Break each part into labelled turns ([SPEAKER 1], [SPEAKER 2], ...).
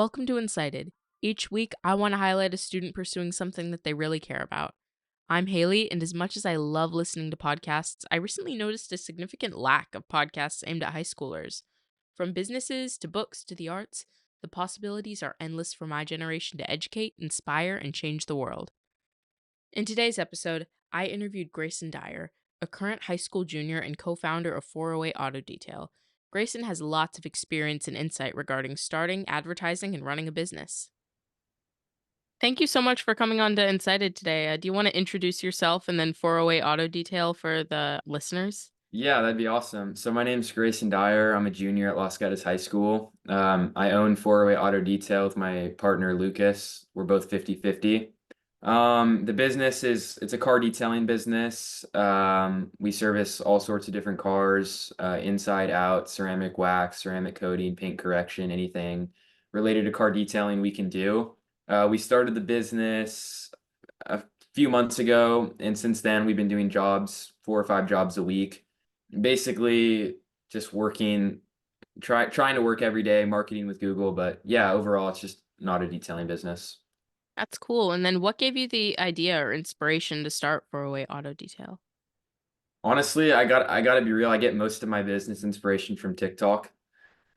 [SPEAKER 1] Welcome to Incited. Each week, I want to highlight a student pursuing something that they really care about. I'm Haley, and as much as I love listening to podcasts, I recently noticed a significant lack of podcasts aimed at high schoolers. From businesses to books to the arts, the possibilities are endless for my generation to educate, inspire, and change the world. In today's episode, I interviewed Grayson Dyer, a current high school junior and co founder of 408 Auto Detail. Grayson has lots of experience and insight regarding starting, advertising, and running a business. Thank you so much for coming on to Incited today. Do you want to introduce yourself and then 408 Auto Detail for the listeners?
[SPEAKER 2] Yeah, that'd be awesome. So my name's Grayson Dyer. I'm a junior at Los Gatos High School. I own 408 Auto Detail with my partner Lucas. We're both 50-50. The business it's a car detailing business. We service all sorts of different cars, inside out, ceramic wax, ceramic coating, paint correction, anything related to car detailing we can do. We started the business a few months ago, and since then we've been doing jobs, 4 or 5 jobs a week, basically just working, trying to work every day, marketing with Google. But yeah, overall, it's just not a detailing business.
[SPEAKER 1] That's cool. And then what gave you the idea or inspiration to start 408 Auto Detail?
[SPEAKER 2] Honestly, I gotta be real. I get most of my business inspiration from TikTok.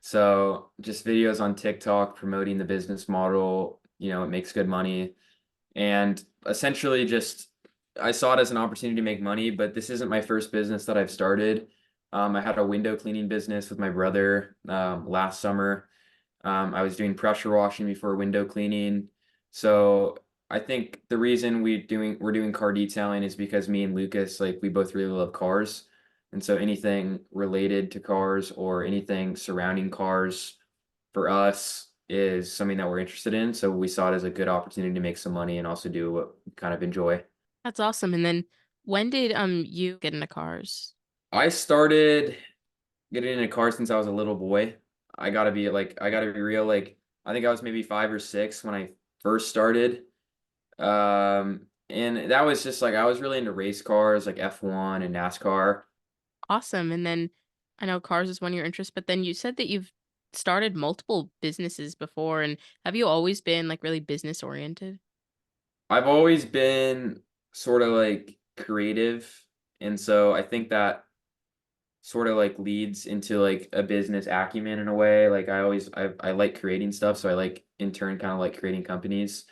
[SPEAKER 2] So just videos on TikTok promoting the business model. It makes good money. And essentially just I saw it as an opportunity to make money, but this isn't my first business that I've started. I had a window cleaning business with my brother last summer. I was doing pressure washing before window cleaning. So I think the reason we're doing car detailing is because me and Lucas, like, we both really love cars. And so anything related to cars or anything surrounding cars for us is something that we're interested in. So we saw it as a good opportunity to make some money and also do what we kind of enjoy.
[SPEAKER 1] That's awesome. And then when did you get into cars?
[SPEAKER 2] I started getting into cars since I was a little boy. I gotta be real. Like, I think I was maybe 5 or 6 when I first started. And that was just like I was really into race cars, like F1 and NASCAR.
[SPEAKER 1] Awesome. And then I know cars is one of your interests, but then you said that you've started multiple businesses before. And have you always been like really business oriented?
[SPEAKER 2] I've always been sort of like creative, and so I think that sort of like leads into like a business acumen in a way. Like I like creating stuff, so I like in turn kind of like creating companies.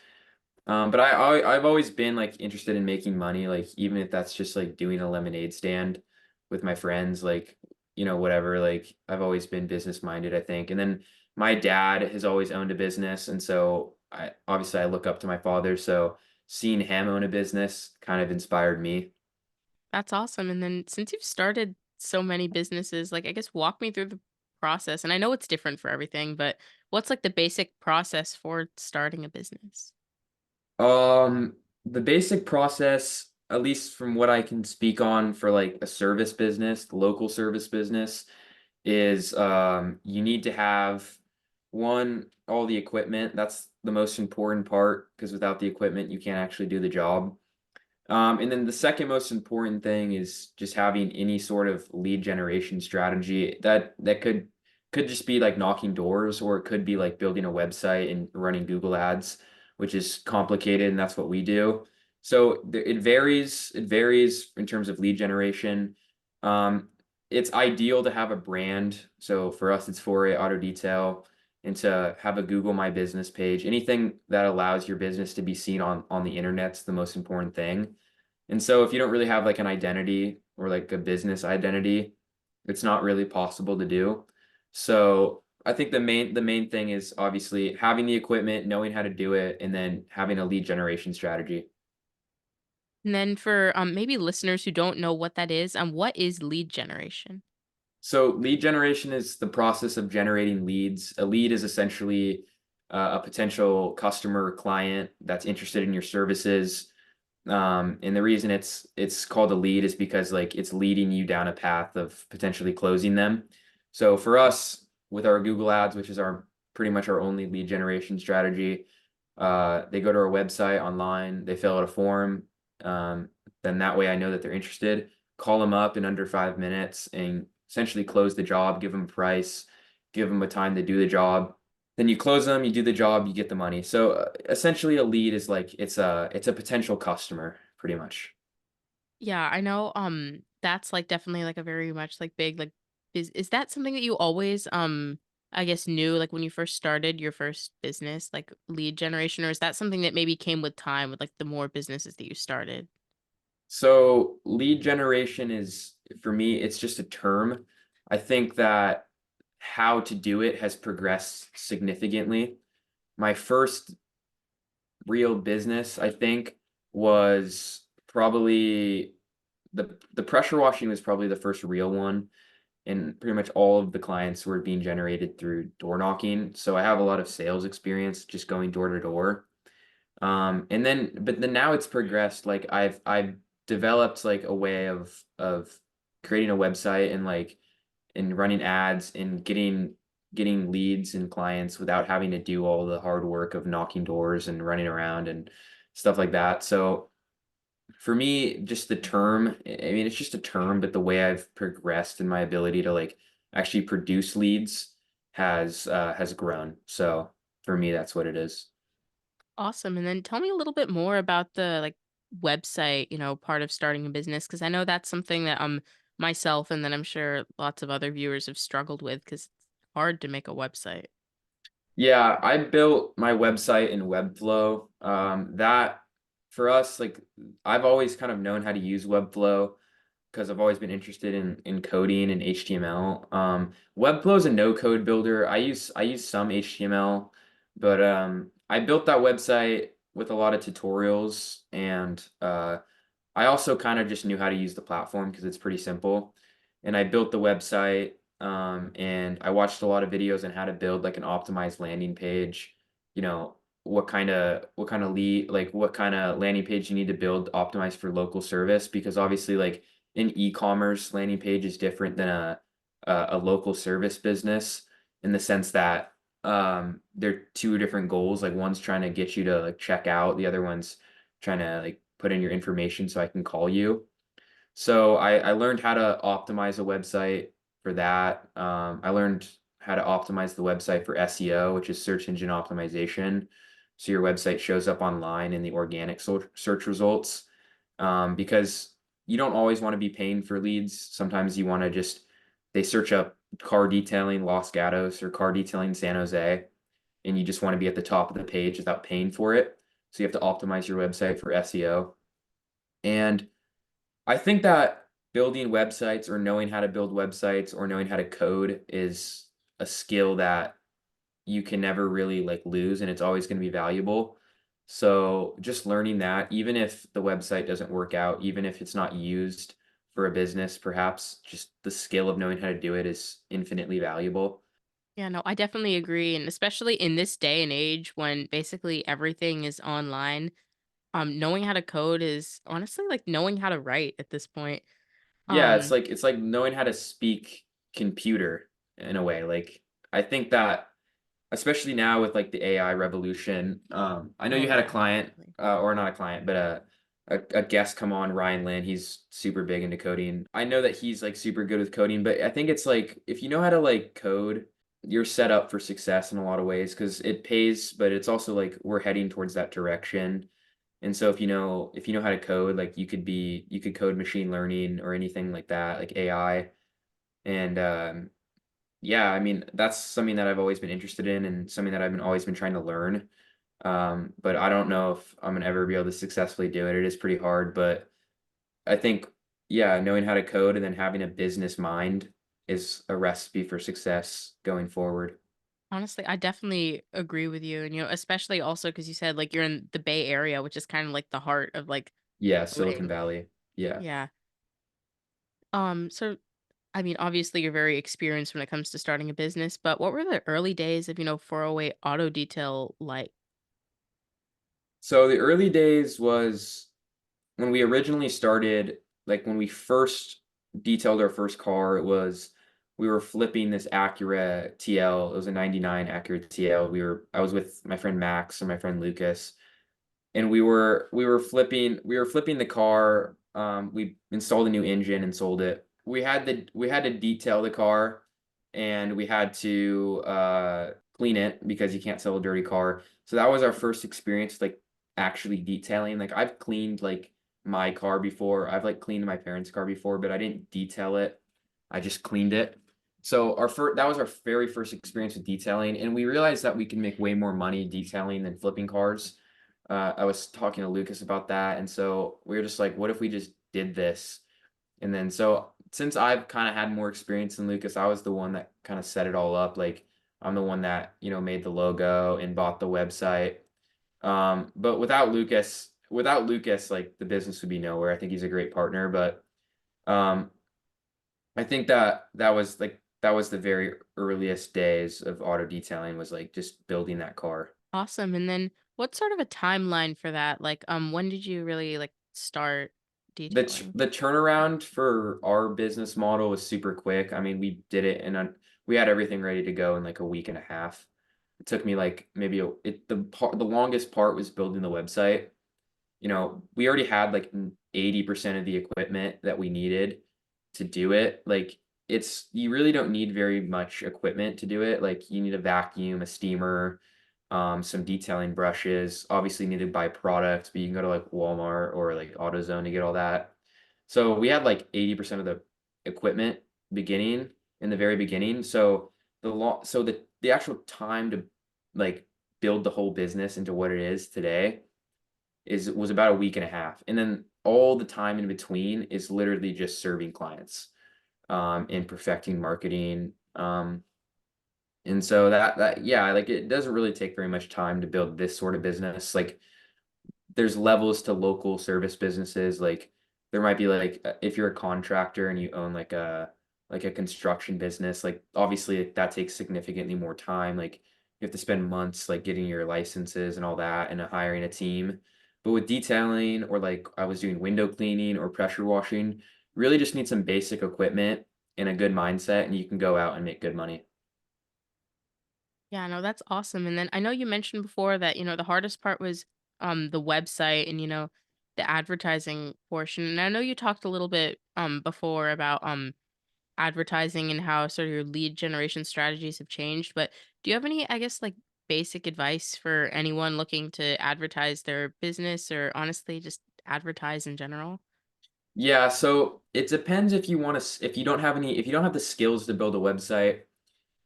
[SPEAKER 2] But I've always been like interested in making money, like even if that's just like doing a lemonade stand with my friends, like, whatever. Like, I've always been business minded, I think. And then my dad has always owned a business, and so I look up to my father, so seeing him own a business kind of inspired me.
[SPEAKER 1] That's awesome. And then since you've started so many businesses, like I guess walk me through the process. And I know it's different for everything, but what's like the basic process for starting a business?
[SPEAKER 2] The basic process, at least from what I can speak on for like a service business, local service business, is you need to have one, all the equipment. That's the most important part because without the equipment, you can't actually do the job. And then the second most important thing is just having any sort of lead generation strategy that could just be like knocking doors, or it could be like building a website and running Google Ads, which is complicated, and that's what we do. So it varies. It varies in terms of lead generation. Um, it's ideal to have a brand. So for us, it's 4A Auto Detail, and to have a Google My Business page. Anything that allows your business to be seen on the internet's the most important thing. And so if you don't really have like an identity or like a business identity, it's not really possible to do. So I think the main thing is obviously having the equipment, knowing how to do it, and then having a lead generation strategy.
[SPEAKER 1] And then for maybe listeners who don't know what that is, what is lead generation?
[SPEAKER 2] So lead generation is the process of generating leads. A lead is essentially a potential customer or client that's interested in your services. And the reason it's called a lead is because like it's leading you down a path of potentially closing them. So for us, with our Google Ads, which is our pretty much our only lead generation strategy, they go to our website online, they fill out a form. Um, then that way I know that they're interested. Call them up in under 5 minutes and essentially close the job, give them a price, give them a time to do the job. Then you close them, you do the job, you get the money. So essentially, a lead is like it's a potential customer, pretty much.
[SPEAKER 1] Yeah, I know, that's, like, definitely, like, a very much, like, big, like is that something that you always, I guess, knew, like, when you first started your first business, like, lead generation, or is that something that maybe came with time with, like, the more businesses that you started?
[SPEAKER 2] So lead generation is for me, it's just a term. I think that how to do it has progressed significantly. My first real business, I think, was probably the pressure washing was probably the first real one, and pretty much all of the clients were being generated through door knocking. So I have a lot of sales experience just going door to door. But then now it's progressed. Like I've developed like a way of creating a website and running ads and getting leads and clients without having to do all the hard work of knocking doors and running around and stuff like that. So for me, just the term, I mean, it's just a term, but the way I've progressed in my ability to like actually produce leads has grown. So for me, that's what it is.
[SPEAKER 1] Awesome, and then tell me a little bit more about the, like, website, part of starting a business, because I know that's something that, myself and then I'm sure lots of other viewers have struggled with because it's hard to make a website.
[SPEAKER 2] Yeah, I built my website in Webflow. That for us, like I've always kind of known how to use Webflow because I've always been interested in coding and HTML. Webflow is a no code builder. I use some HTML, but I built that website with a lot of tutorials, and I also kind of just knew how to use the platform because it's pretty simple. And I built the website, and I watched a lot of videos on how to build like an optimized landing page. You know, what kind of lead like what kind of landing page you need to build optimized for local service, because obviously like an e-commerce landing page is different than a local service business in the sense that they're two different goals. Like one's trying to get you to like check out, the other one's trying to like put in your information so I can call you. So I learned how to optimize a website for that. I learned how to optimize the website for SEO, which is search engine optimization. So your website shows up online in the organic search results, because you don't always want to be paying for leads. Sometimes you want to just they search up car detailing Los Gatos or car detailing San Jose, and you just want to be at the top of the page without paying for it. So you have to optimize your website for SEO. And I think that building websites or knowing how to build websites or knowing how to code is a skill that you can never really like lose, and it's always going to be valuable. So just learning that, even if the website doesn't work out, even if it's not used for a business, perhaps just the skill of knowing how to do it is infinitely valuable.
[SPEAKER 1] Yeah, no, I definitely agree, and especially in this day and age when basically everything is online, knowing how to code is honestly like knowing how to write at this point.
[SPEAKER 2] Yeah, it's
[SPEAKER 1] Um,
[SPEAKER 2] like it's like knowing how to speak computer in a way. Like I think that especially now with like the AI revolution. I know
[SPEAKER 1] oh
[SPEAKER 2] you had a
[SPEAKER 1] yeah,
[SPEAKER 2] client,
[SPEAKER 1] definitely.
[SPEAKER 2] or not a client, but a guest come on, Ryan Lynn. He's super big into coding. I know that he's like super good with coding, but I think it's like if you know how to like code, you're set up for success in a lot of ways because it pays, but it's also like we're heading towards that direction. And so if you know how to code, like you could code machine learning or anything like that, like AI. And yeah, I mean, that's something that I've always been interested in and something that I've been always been trying to learn. But I don't know if I'm gonna ever be able to successfully do it. It is pretty hard, but I think, yeah, knowing how to code and then having a business mind is a recipe for success going forward.
[SPEAKER 1] Honestly, I definitely agree with you, and especially also because you said like you're in the Bay Area, which is kind of like the heart of like
[SPEAKER 2] Yeah, Silicon
[SPEAKER 1] coding.
[SPEAKER 2] Valley. Yeah.
[SPEAKER 1] Yeah. So I mean, obviously you're very experienced when it comes to starting a business, but what were the early days of 408 auto detail like?
[SPEAKER 2] So the early days was when we originally started, like when we first detailed our first car, we were flipping this Acura TL. It was a 99 Acura TL. I was with my friend Max and my friend Lucas, and we were flipping the car. We installed a new engine and sold it. We had to detail the car, and we had to clean it because you can't sell a dirty car. So that was our first experience, like actually detailing. Like I've cleaned like my car before. I've like cleaned my parents' car before, but I didn't detail it. I just cleaned it. So our first that was our very first experience with detailing, and we realized that we can make way more money detailing than flipping cars. I was talking to Lucas about that, and so we were just like, what if we just did this? And then so since I've kind of had more experience than Lucas, I was the one that kind of set it all up. Like I'm the one that, made the logo and bought the website. But without Lucas, like the business would be nowhere. I think he's a great partner, but um, I think that was the very earliest days of auto detailing was like just building that car.
[SPEAKER 1] Awesome. And then what's sort of a timeline for that? Like, when did you really like start detailing?
[SPEAKER 2] The turnaround for our business model was super quick. I mean, we had everything ready to go in like a week and a half. It took me like maybe the longest part was building the website. We already had like 80% of the equipment that we needed to do it. Like you really don't need very much equipment to do it. Like you need a vacuum, a steamer, some detailing brushes. Obviously, you need to buy products, but you can go to like Walmart or like AutoZone to get all that. So we had like 80% of the equipment beginning in the very beginning. So the actual time to like build the whole business into what it is today was about a week and a half. And then all the time in between is literally just serving clients, and perfecting marketing. And so yeah, like it doesn't really take very much time to build this sort of business. Like there's levels to local service businesses. Like there might be like if you're a contractor and you own like a construction business, like obviously that takes significantly more time. Like you have to spend months like getting your licenses and all that and hiring a team. But with detailing or like I was doing window cleaning or pressure washing, really just need some basic equipment and a good mindset and you can go out and make good money.
[SPEAKER 1] Yeah, no, that's awesome. And then I know you mentioned before that, the hardest part was the website and, the advertising portion. And I know you talked a little bit before about advertising and how sort of your lead generation strategies have changed, but do you have any, I guess, like basic advice for anyone looking to advertise their business or honestly just advertise in general?
[SPEAKER 2] Yeah, so it depends if you want to if you don't have the skills to build a website,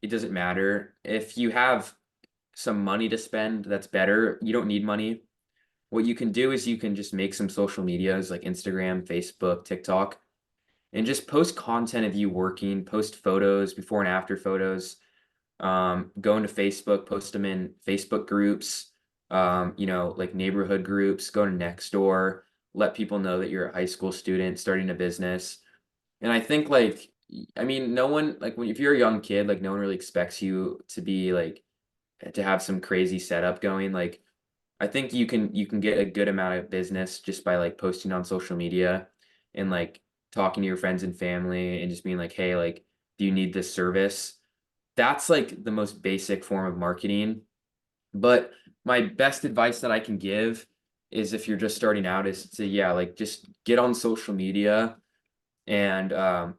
[SPEAKER 2] it doesn't matter. If you have some money to spend, that's better. You don't need money. What you can do is you can just make some social medias like Instagram, Facebook, TikTok, and just post content of you working, post photos, before and after photos. Go into Facebook, post them in Facebook groups, like neighborhood groups, go to Nextdoor, let people know that you're a high school student starting a business. And I think like I mean, no one like if you're a young kid, like no one really expects you to be like to have some crazy setup going. Like I think you can get a good amount of business just by like posting on social media and like talking to your friends and family and just being like, hey, like, do you need this service? That's like the most basic form of marketing. But my best advice that I can give is if you're just starting out is to yeah, like just get on social media and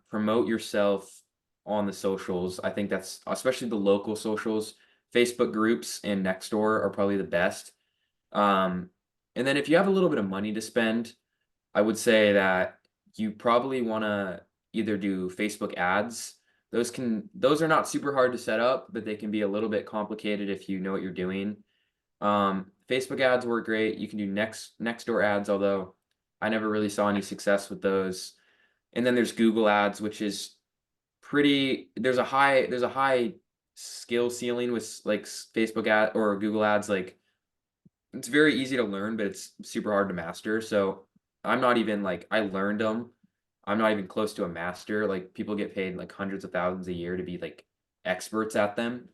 [SPEAKER 2] promote yourself on the socials. I think that's especially the local socials. Facebook groups and Nextdoor are probably the best. Um, and then if you have a little bit of money to spend, I would say that you probably want to either do Facebook ads. Those are not super hard to set up, but they can be a little bit complicated if you know what you're doing. Facebook ads work great. You can do Nextdoor ads, although I never really saw any success with those. And then there's Google ads, which is pretty there's a high skill ceiling with like Facebook ad or Google ads. Like it's very easy to learn, but it's super hard to master. So I'm not even like I learned them. I'm not even close to a master. Like people get paid like hundreds of thousands a year to be like experts at them.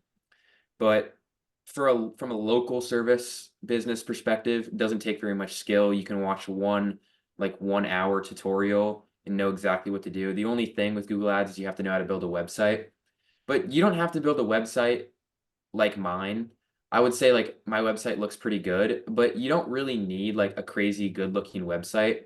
[SPEAKER 2] But from a local service business perspective, it doesn't take very much skill. You can watch like 1 hour tutorial and know exactly what to do. The only thing with Google Ads is you have to know how to build a website. But you don't have to build a website like mine. I would say like my website looks pretty good, but you don't really need like a crazy good looking website.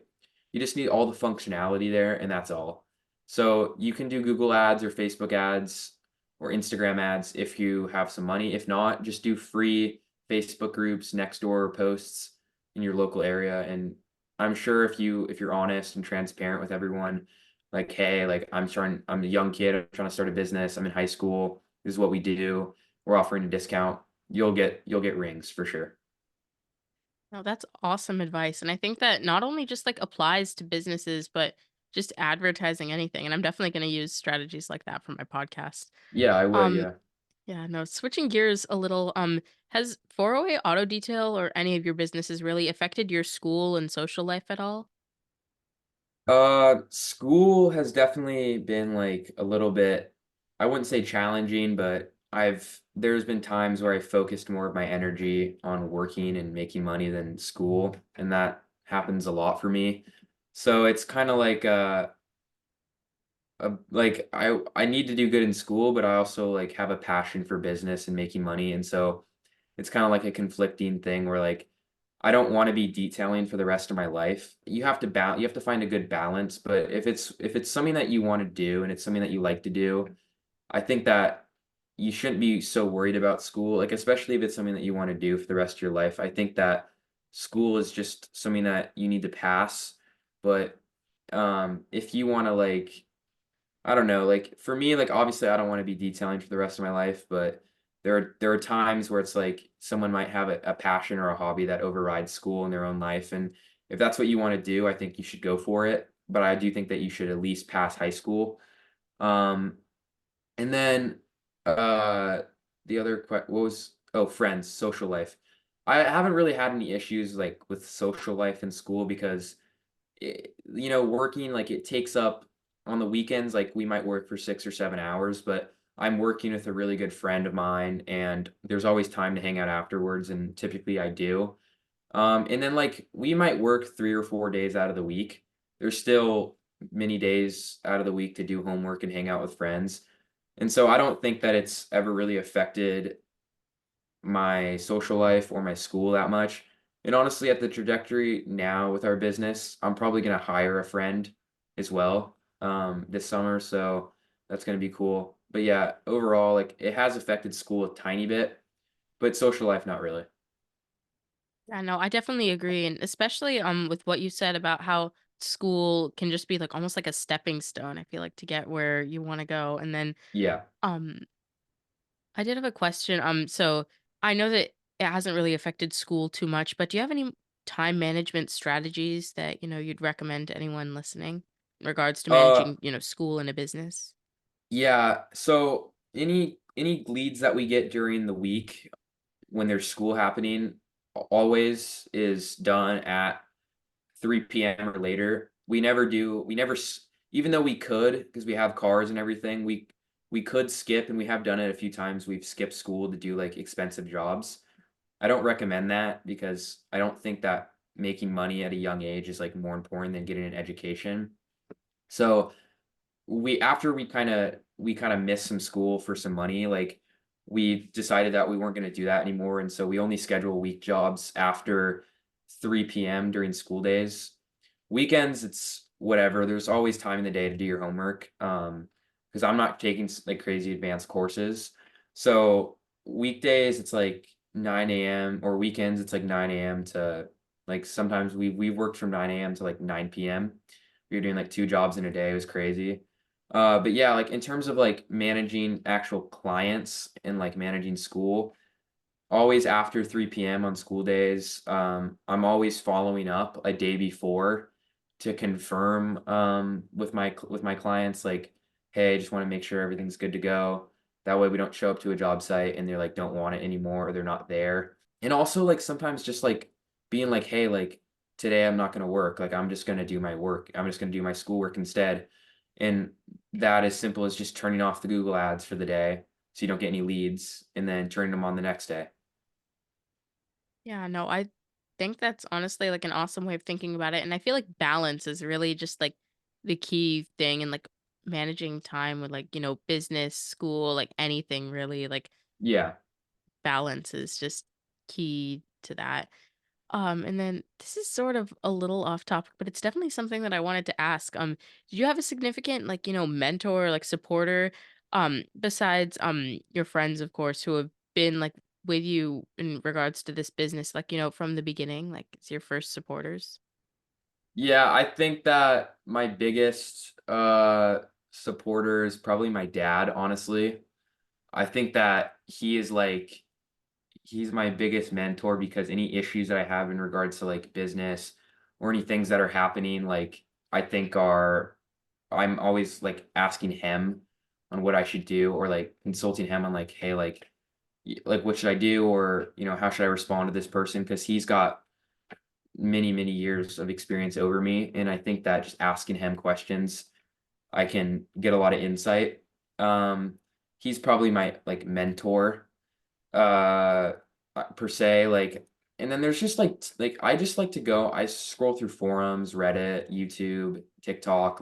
[SPEAKER 2] You just need all the functionality there and that's all. So you can do Google ads or Facebook ads. or Instagram ads if you have some money. If not, just do free Facebook groups, next door posts in your local area. And I'm sure if you're honest and transparent with everyone, like, hey, like I'm a young kid, I'm trying to start a business, I'm in high school, this is what we do, we're offering a discount, you'll get rings for sure.
[SPEAKER 1] No, that's awesome advice. And I think that not only just like applies to businesses, but just advertising anything. And I'm definitely going to use strategies like that for my podcast.
[SPEAKER 2] Yeah, I would,
[SPEAKER 1] Um,
[SPEAKER 2] yeah.
[SPEAKER 1] yeah, no, switching gears a little, has 408 Auto Detail or any of your businesses really affected your school and social life at all?
[SPEAKER 2] School has definitely been like a little bit, I wouldn't say challenging, but there's been times where I focused more of my energy on working and making money than school, and that happens a lot for me. So it's kind of like I need to do good in school, but I also like have a passion for business and making money, and so it's kind of like a conflicting thing where like I don't want to be detailing for the rest of my life. You have to find a good balance, but if it's something that you want to do and it's something that you like to do, I think that you shouldn't be so worried about school, like especially if it's something that you want to do for the rest of your life. I think that school is just something that you need to pass, but if you want to like I don't know, like, for me, like, obviously, I don't wanna be detailing for the rest of my life, but there are times where it's like someone might have a passion or a hobby that overrides school in their own life, and if that's what you wanna do, I think you should go for it, but I do think that you should at least pass high school. Um, and then, uh, the other what was friends, social life. I haven't really had any issues, like, with social life in school because working, like, it takes up on the weekends, like, we might work for 6 or 7 hours, but I'm working with a really good friend of mine, and there's always time to hang out afterwards, and typically I do. And then, like, we might work 3 or 4 days out of the week. There's still many days out of the week to do homework and hang out with friends, and so I don't think that it's ever really affected my social life or my school that much. And honestly, at the trajectory now with our business, I'm probably gonna hire a friend as well this summer, so that's gonna be cool. But yeah, overall, like it has affected school a tiny bit, but social life not really.
[SPEAKER 1] Yeah, no, I definitely agree. And especially with what you said about how school can just be like almost like a stepping stone, I feel like, to get where you want to go. And then
[SPEAKER 2] Yeah.
[SPEAKER 1] um I did have a question. So I know that it hasn't really affected school too much, but do you have any time management strategies that, you'd recommend to anyone listening in regards to
[SPEAKER 2] Uh
[SPEAKER 1] managing, school and a business?
[SPEAKER 2] yeah. So any leads that we get during the week when there's school happening always is done at 3 PM or later. We never even though we could because we have cars and everything, we could skip and we have done it a few times. We've skipped school to do like expensive jobs. I don't recommend that because I don't think that making money at a young age is like more important than getting an education. So we after we kinda missed some school for some money, like, we decided that we weren't gonna do that anymore, and so we only schedule week jobs after 3 PM during school days. Weekends, it's whatever, there's always time in the day to do your homework, because 'cause I'm not taking like, crazy advanced courses. So, weekdays, it's, like, 9 AM, or weekends, it's, like, 9 AM to like, sometimes we worked from 9 AM to, like, 9 PM. We were doing, like, 2 jobs in a day, it was crazy. But yeah, like in terms of like managing actual clients and like managing school, always after 3 PM on school days, I'm always following up a day before to confirm with my clients like, hey, I just want to make sure everything's good to go. That way we don't show up to a job site and they're like don't want it anymore or they're not there. And also like sometimes just like being like, hey, like today I'm not gonna work. Like I'm just gonna do my work. I'm just gonna do my schoolwork instead. And that as simple as just turning off the Google ads for the day so you don't get any leads and then turning them on the next day.
[SPEAKER 1] Yeah, no, I think that's honestly like an awesome way of thinking about it. And I feel like balance is really just like the key thing in like managing time with like, business, school, like anything really. Like
[SPEAKER 2] Yeah.
[SPEAKER 1] balance is just key to that. And then this is sort of a little off topic, but it's definitely something that I wanted to ask. Did you have a significant like, mentor, like supporter, Besides your friends, of course, who have been like with you in regards to this business, like, from the beginning, like it's your first supporters?
[SPEAKER 2] Yeah, I think that my biggest, supporter is probably my dad, honestly. I think that he's my biggest mentor because any issues that I have in regards to, like, business or any things that are happening, like, I think are I'm always, like, asking him on what I should do or, like, consulting him on, like, "Hey, like, what should I do?" Or, "How should I respond to this person?" Because he's got many, many years of experience over me, and I think that just asking him questions, I can get a lot of insight. Um, he's probably my, like, mentor, uh, per se, like and then there's just, I just like to go I scroll through forums, Reddit, YouTube, TikTok,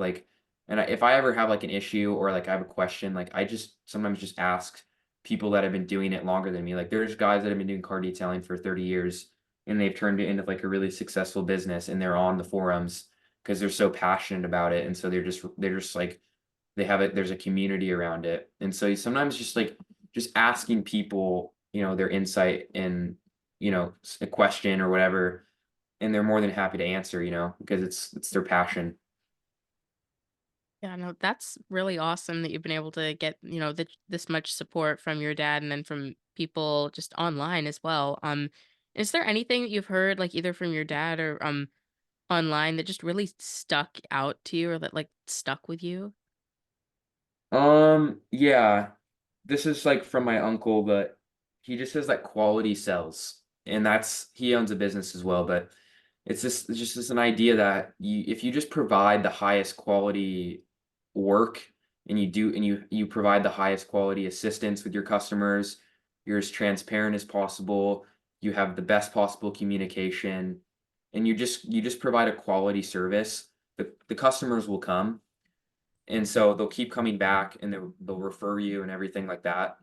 [SPEAKER 2] and if I ever have, like, an issue or, like, I have a question, like, I just sometimes just ask people that have been doing it longer than me, like, there's guys that have been doing car detailing for 30 years, and they've turned it into, like, a really successful business, and they're on the forums because 'cause they're so passionate about it, and so they're just, like they have it there's a community around it, and so you sometimes just asking people, their insight in, a question or whatever, and they're more than happy to answer, because it's their passion.
[SPEAKER 1] Yeah, no, that's really awesome that you've been able to get, this much support from your dad and then from people just online as well. Is there anything that you've heard, like either from your dad or online that just really stuck out to you or that like stuck with you?
[SPEAKER 2] Yeah. This is, like, from my uncle, but he just says that quality sells, and he owns a business as well, but it's just an idea that if you just provide the highest quality work and you provide the highest quality assistance with your customers, you're as transparent as possible, you have the best possible communication, and you just provide a quality service, the customers will come, and so they'll keep coming back and they'll refer you and everything like that.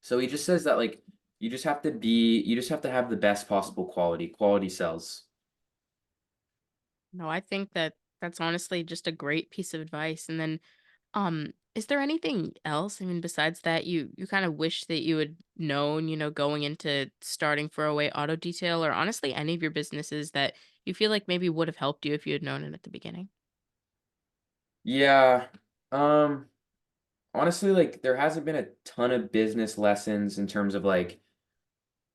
[SPEAKER 2] So he just says that, like, you just have to have the best possible quality. Quality sells.
[SPEAKER 1] No, I think that that's honestly just a great piece of advice. And then is there anything else? I mean, besides that, you kind of wish that you had known, going into starting Throwaway Auto Detail or honestly any of your businesses that you feel like maybe would have helped you if you had known it at the beginning?
[SPEAKER 2] Yeah. Um, Honestly, like, there hasn't been a ton of business lessons in terms of, like,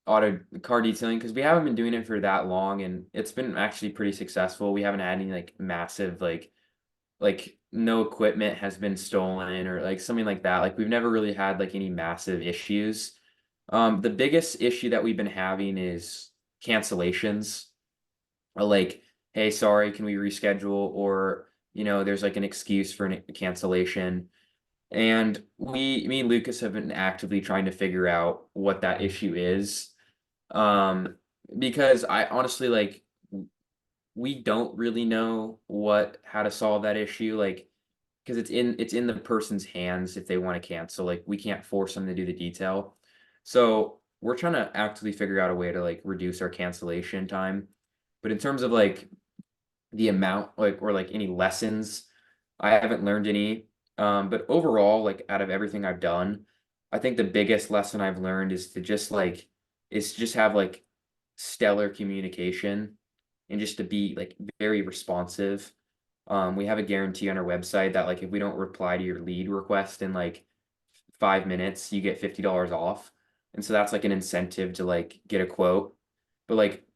[SPEAKER 2] auto car detailing because we haven't been doing it for that long, and it's been actually pretty successful. We haven't had any, like, massive, no equipment has been stolen or, like, something like that. Like, we've never really had, like, any massive issues. The biggest issue that we've been having is cancellations. Like, "Hey, sorry, can we reschedule?" Or, there's, like, an excuse for a cancellation. And me and Lucas have been actively trying to figure out what that issue is. Um, because I honestly, like, we don't really know how to solve that issue, like, because it's in the person's hands if they wanna cancel, like, we can't force them to do the detail. So, we're trying to actively figure out a way to, like, reduce our cancellation time. But in terms of, like, the amount, like, or, like, any lessons, I haven't learned any. But overall, like, out of everything I've done, I think the biggest lesson I've learned is to just have, like, stellar communication and just to be, like, very responsive. We have a guarantee on our website that, like, if we don't reply to your lead request in, like, 5 minutes, you get $50 off, and so that's, like, an incentive to, like, get a quote. But, like,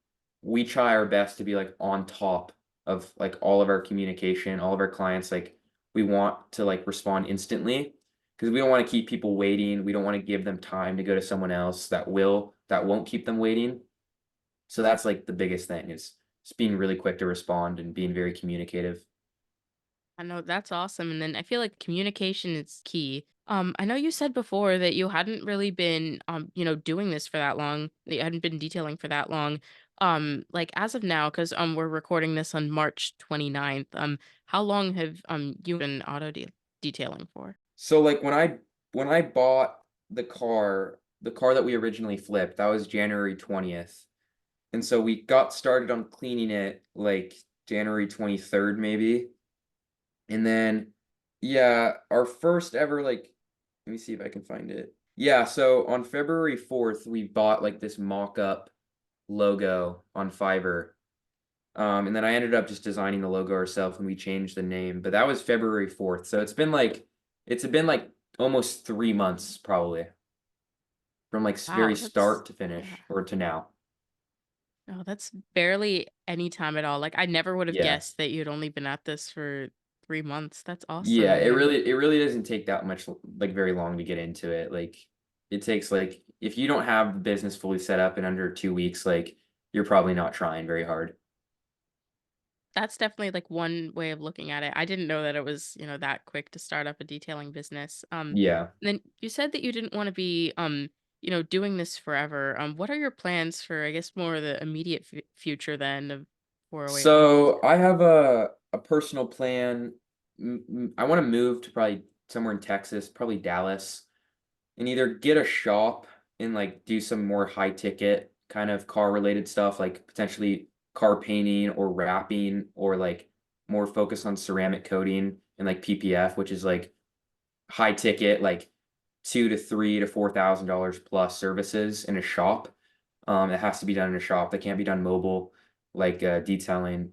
[SPEAKER 2] we try our best to be, like, on top of, like, all of our communication, all of our clients, like, we want to, like, respond instantly because we don't wanna keep people waiting, we don't wanna give them time to go to someone else that won't keep them waiting. So that's, like, the biggest thing is just being really quick to respond and being very communicative.
[SPEAKER 1] I know that's awesome. And then I feel like communication is key. I know you said before that you hadn't really been doing this for that long, that you hadn't been detailing for that long. Like as of now, because we're recording this on March 29th. How long have you been detailing for?
[SPEAKER 2] So, like, when I bought the car that we originally flipped, that was January 20th, and so we got started on cleaning it, like, January 23rd maybe, and then, yeah, our first ever, like Let me see if I can find it. Yeah, so on February 4th, we bought like this mock-up logo on Fiverr. And then I ended up just designing the logo ourselves and we changed the name. But that was February 4th. So it's been like almost 3 months probably from like very
[SPEAKER 1] Wow, that's
[SPEAKER 2] start to
[SPEAKER 1] yeah.
[SPEAKER 2] finish or to now.
[SPEAKER 1] No, that's barely any time at all. Like, I never would have
[SPEAKER 2] Yeah.
[SPEAKER 1] guessed that you'd only been at this for 3 months. That's
[SPEAKER 2] Yeah,
[SPEAKER 1] awesome,
[SPEAKER 2] it
[SPEAKER 1] and
[SPEAKER 2] really it really doesn't take that much like very long to get into it. Like it takes like if you don't have the business fully set up in under 2 weeks, like you're probably not trying very hard.
[SPEAKER 1] that's definitely, like, one way of looking at it. I didn't know that it was, that quick to start up a detailing business.
[SPEAKER 2] Yeah.
[SPEAKER 1] Then you said that you didn't wanna be, doing this forever. What are your plans for, I guess, more of the immediate future then of 408 Homes?
[SPEAKER 2] So I have a personal plan. I want to move to probably somewhere in Texas, probably Dallas, and either get a shop and like do some more high ticket kind of car related stuff, like potentially car painting or wrapping, or like more focus on ceramic coating and like PPF, which is like high ticket, like 2 to 3 to 4 thousand dollars plus services in a shop. It has to be done in a shop. That can't be done mobile, like detailing.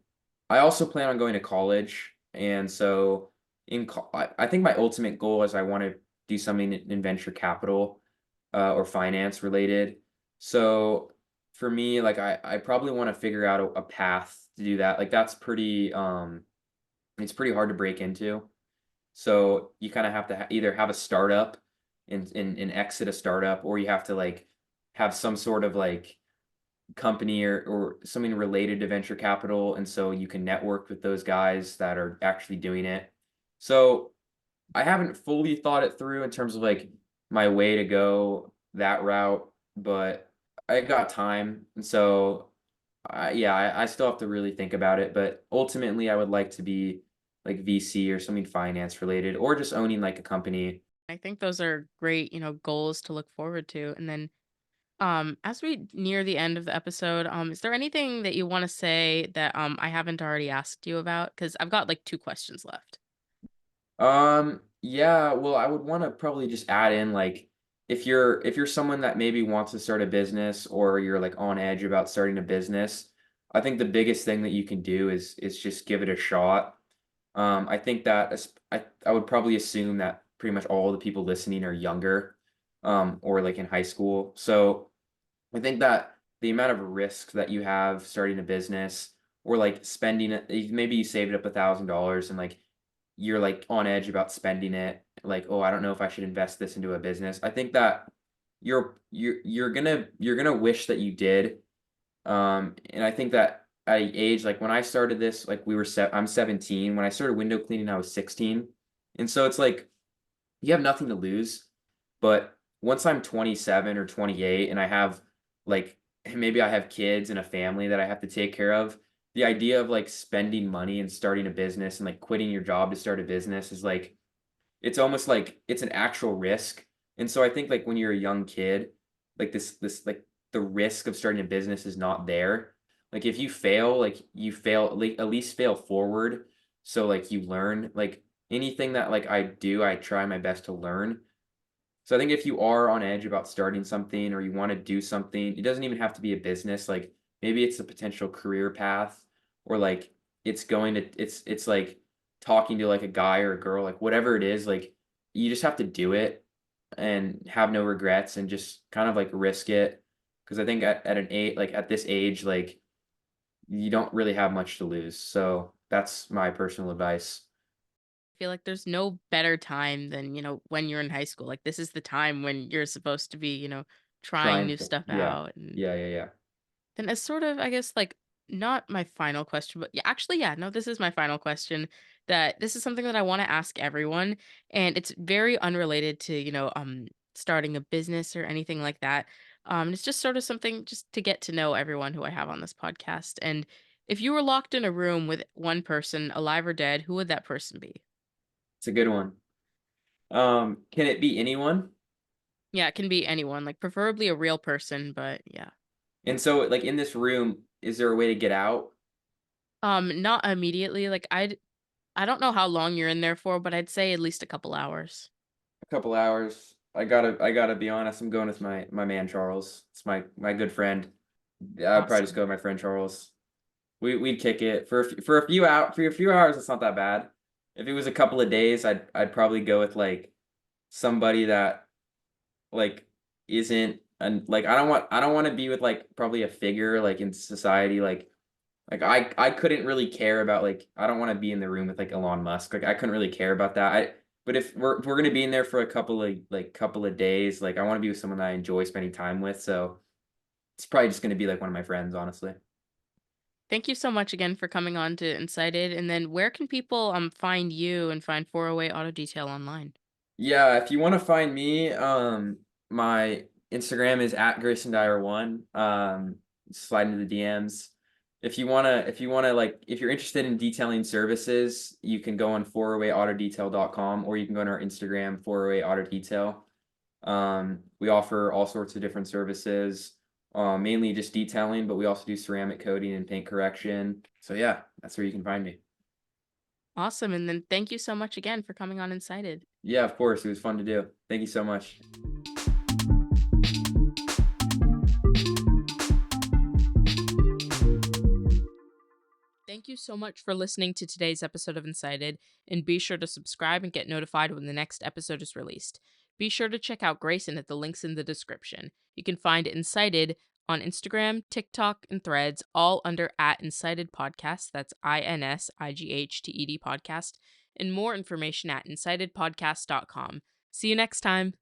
[SPEAKER 2] I also plan on going to college, and so I think my ultimate goal is I want to do something in venture capital or finance related. So for me, like I probably want to figure out a path to do that. Like that's pretty it's pretty hard to break into. So you kind of have to either have a startup and exit a startup, or you have to like have some sort of like company or something related to venture capital. And so you can network with those guys that are actually doing it. So I haven't fully thought it through in terms of like my way to go that route, but I got time. And so yeah, I still have to really think about it, but ultimately I would like to be like VC or something finance related, or just owning like a company.
[SPEAKER 1] I think those are great, goals to look forward to. And then as we near the end of the episode, is there anything that you want to say that I haven't already asked you about? Because I've got like two questions left.
[SPEAKER 2] Yeah, well, I would want to probably just add in like if you're someone that maybe wants to start a business, or you're like on edge about starting a business, I think the biggest thing that you can do is just give it a shot. I think that I would probably assume that pretty much all the people listening are younger, or like in high school. So I think that the amount of risk that you have starting a business, or like spending it, maybe you saved up $1,000 and like you're like on edge about spending it, like, oh, I don't know if I should invest this into a business. I think that you're gonna wish that you did. And I think that at a age like when I started this, like I'm 17. When I started window cleaning, I was 16, and so it's like you have nothing to lose. But once I'm 27 or 28 and I have like maybe I have kids and a family that I have to take care of, the idea of like spending money and starting a business and like quitting your job to start a business is like it's almost like it's an actual risk. And so I think like when you're a young kid, like this like the risk of starting a business is not there. Like if you fail, like you fail at least fail forward. So like you learn. Like anything that like I do, I try my best to learn. So I think if you are on edge about starting something or you want to do something, it doesn't even have to be a business. Like maybe it's a potential career path, or like it's like talking to like a guy or a girl, like whatever it is, like you just have to do it and have no regrets and just kind of like risk it. Cause I think at an age like at this age, like you don't really have much to lose. So that's my personal advice.
[SPEAKER 1] I feel like there's no better time than, when you're in high school. Like, this is the time when you're supposed to be, trying
[SPEAKER 2] Trying
[SPEAKER 1] new
[SPEAKER 2] to
[SPEAKER 1] stuff
[SPEAKER 2] yeah.
[SPEAKER 1] out. And
[SPEAKER 2] Yeah.
[SPEAKER 1] then as sort of, I guess, like, not my final question, but yeah, actually, yeah, no, this is my final question. That this is something that I want to ask everyone, and it's very unrelated to, starting a business or anything like that. It's just sort of something just to get to know everyone who I have on this podcast. And if you were locked in a room with one person, alive or dead, who would that person be?
[SPEAKER 2] It's a good one. Can it be anyone?
[SPEAKER 1] Yeah, it can be anyone, like preferably a real person, but yeah.
[SPEAKER 2] And so, like in this room, is there a way to get out?
[SPEAKER 1] Not immediately. Like I don't know how long you're in there for, but I'd say at least a couple hours.
[SPEAKER 2] couple hours. I gotta be honest. I'm going with my man Charles. It's my good friend. Yeah, I'd probably just
[SPEAKER 1] Awesome.
[SPEAKER 2] go with my friend Charles. We'd kick it for for a few out for a few hours. It's not that bad. If it was a couple of days, I'd probably go with like somebody that like isn't and like I don't want to be with like probably a figure like in society like I couldn't really care about like I don't want to be in the room with like Elon Musk. Like I couldn't really care about that. I but if we're gonna be in there for a couple of days, like I want to be with someone that I enjoy spending time with. So it's probably just gonna be like one of my friends, honestly.
[SPEAKER 1] Thank you so much again for coming on to Incited. And then where can people find you and find 408 Auto Detail online?
[SPEAKER 2] Yeah, if you want to find me, my Instagram is at Grayson Dyer 1. Slide into the DMs. If you wanna like if you're interested in detailing services, you can go on 408autodetail.com or you can go on our Instagram 408 Auto Detail. We offer all sorts of different services, mainly just detailing, but we also do ceramic coating and paint correction. So yeah, that's where you can find me.
[SPEAKER 1] Awesome. And then thank you so much again for coming on Incited.
[SPEAKER 2] Yeah, of course. It was fun to do. Thank you so much.
[SPEAKER 1] Thank you so much for listening to today's episode of Incited, and be sure to subscribe and get notified when the next episode is released. Be sure to check out Grayson at the links in the description. You can find Incited on Instagram, TikTok, and Threads, all under at Incited Podcast. That's INSIGHTED podcast, and more information at incitedpodcast.com. See you next time.